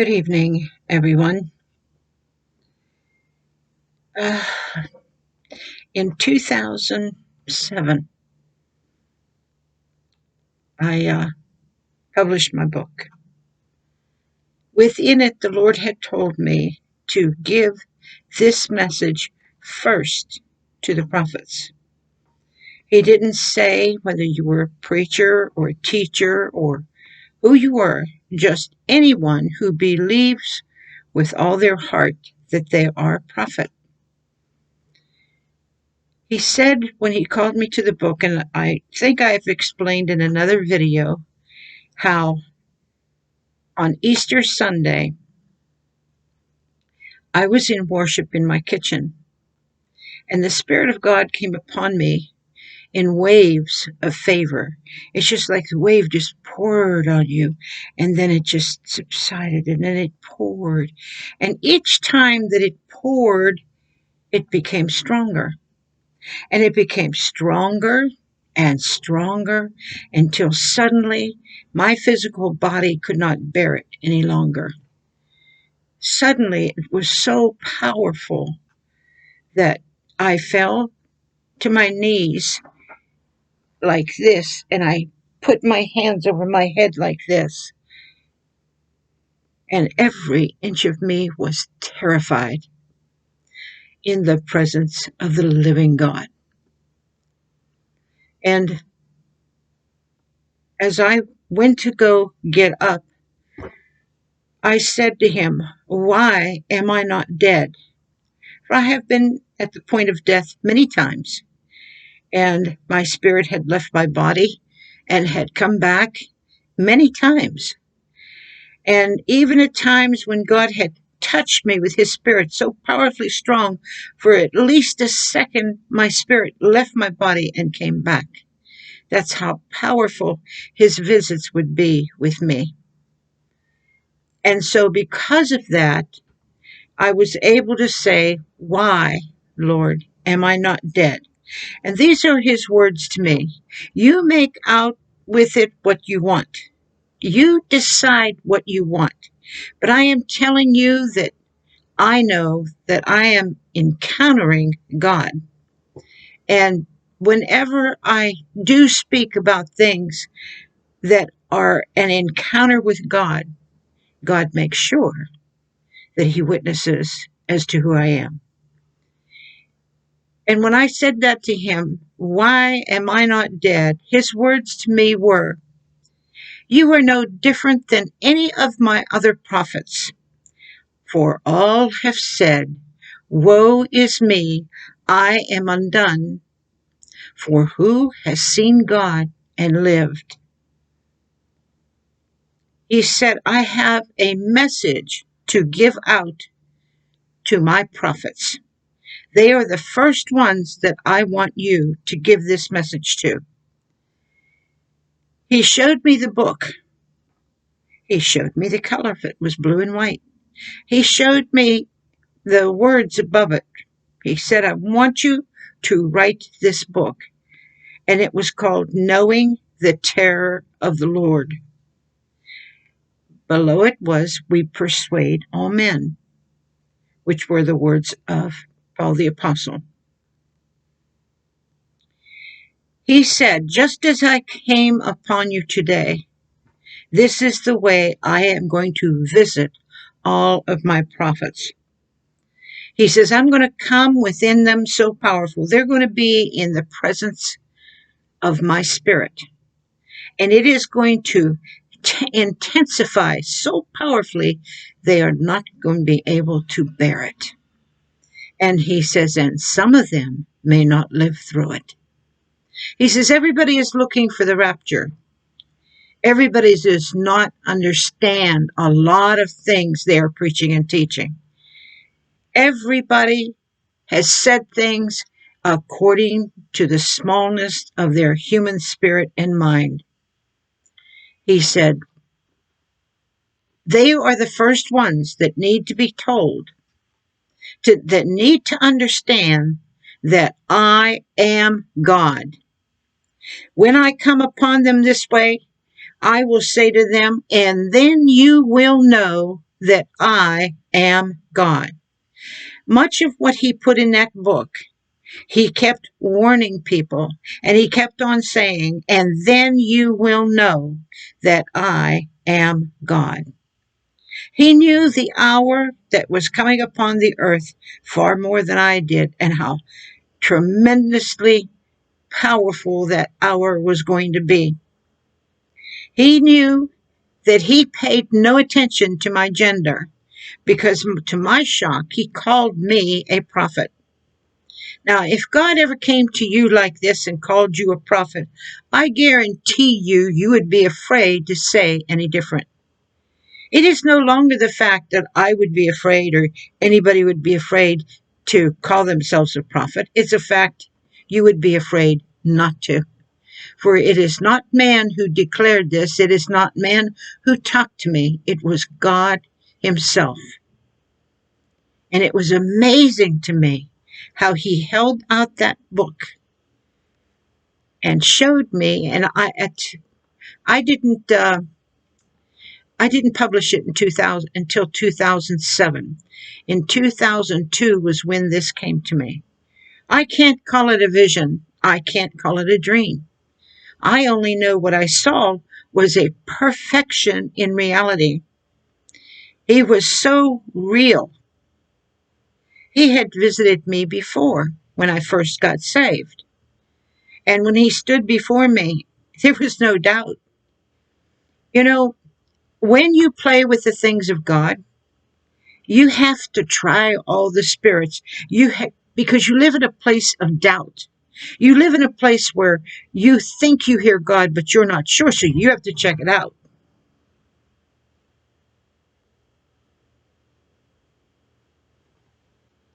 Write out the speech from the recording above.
Good evening, everyone. Uh, in 2007, I published my book. Within it, the Lord had told me to give this message first to the prophets. He didn't say whether you were a preacher or a teacher or who you were, just anyone who believes with all their heart that they are a prophet. He said when he called me to the book, and I think I've explained in another video, how on Easter Sunday, I was in worship in my kitchen, and the Spirit of God came upon me in waves of favor. It's just like the wave just poured on you, and then it just subsided, and then it poured. And each time that it poured, it became stronger. And it became stronger and stronger until suddenly my physical body could not bear it any longer. Suddenly, it was so powerful that I fell to my knees like this, and I put my hands over my head like this. And every inch of me was terrified in the presence of the living God. And as I went to go get up, I said to him, "Why am I not dead? For I have been at the point of death many times, and my spirit had left my body and had come back many times. And even at times when God had touched me with his spirit so powerfully strong, for at least a second, my spirit left my body and came back. That's how powerful his visits would be with me. And so because of that, I was able to say, 'Why, Lord, am I not dead?' And these are his words to me. You make out with it what you want. You decide what you want. But I am telling you that I know that I am encountering God. And whenever I do speak about things that are an encounter with God, God makes sure that he witnesses as to who I am." And when I said that to him, "Why am I not dead?" his words to me were, "You are no different than any of my other prophets. For all have said, 'Woe is me, I am undone.' For who has seen God and lived?" He said, "I have a message to give out to my prophets. They are the first ones that I want you to give this message to." He showed me the book. He showed me the color of it. It was blue and white. He showed me the words above it. He said, "I want you to write this book." And it was called "Knowing the Terror of the Lord." Below it was, "We persuade all men," which were the words of Paul the Apostle. He said, "Just as I came upon you today, this is the way I am going to visit all of my prophets." He says, "I'm going to come within them so powerful. They're going to be in the presence of my spirit. And it is going to intensify so powerfully, they are not going to be able to bear it." And he says, "And some of them may not live through it." He says, everybody is looking for the rapture. Everybody does not understand a lot of things they are preaching and teaching. Everybody has said things according to the smallness of their human spirit and mind. He said, they are the first ones that need to be told, that need to understand that I am God. When I come upon them this way, I will say to them, "And then you will know that I am God. Much of what he put in that book, he kept warning people, and he kept on saying, and then you will know that I am God. He knew the hour that was coming upon the earth far more than I did, and how tremendously powerful that hour was going to be. He knew that he paid no attention to my gender, because to my shock, he called me a prophet. Now, if God ever came to you like this and called you a prophet, I guarantee you would be afraid to say any different. It is no longer the fact that I would be afraid or anybody would be afraid to call themselves a prophet. It's a fact you would be afraid not to. For it is not man who declared this. It is not man who talked to me. It was God himself. And it was amazing to me how he held out that book and showed me. And I didn't publish it in 2000 until 2007. In 2002 was when this came to me. I can't call it a vision. I can't call it a dream. I only know what I saw was a perfection in reality. He was so real. He had visited me before when I first got saved. And when he stood before me, there was no doubt. You know, when you play with the things of God, you have to try all the spirits. Because you live in a place of doubt. You live in a place where you think you hear God, but you're not sure, so you have to check it out.